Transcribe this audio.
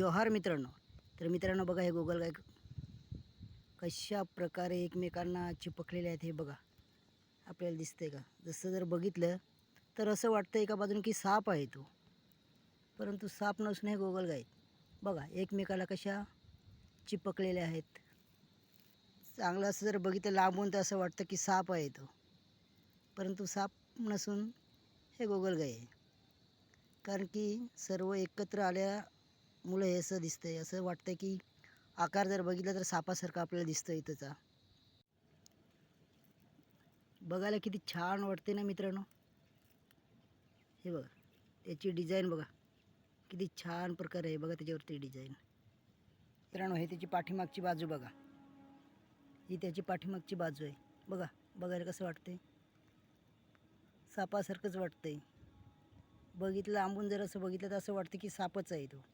जोहार मित्रांनो. तर मित्रांनो बघा, हे गोगलगाय कशा प्रकारे एकमेकांना चिपकलेले आहेत हे बघा. आपल्याला दिसतंय का? जसं जर बघितलं तर असं वाटतं एका बाजूने की साप आहे तो, परंतु साप नसून हे गोगलगाय बघा एकमेकाला कशा चिपकलेल्या आहेत. चांगलं असं जर बघितलं लांबून तर असं वाटतं की साप आहे तो, परंतु साप नसून हे गोगलगाय आहे. कारण की सर्व एकत्र आल्यामुळे हे असं दिसतंय. असं वाटतं की आकार जर बघितला तर सापासारखा आपल्याला दिसतं इथंचा. बघायला किती छान वाटते ना मित्रांनो. हे बघा, त्याची डिझाईन बघा किती छान प्रकारे आहे. बघा त्याच्यावरती डिझाईन. मित्रांनो, हे त्याची पाठीमागची बाजू बघा. ही त्याची पाठीमागची बाजू आहे. बघा, बघायला कसं वाटते, सापासारखंच वाटतंय. बघितलं लांबून जर असं बघितलं तर असं वाटतं की सापच आहे तो.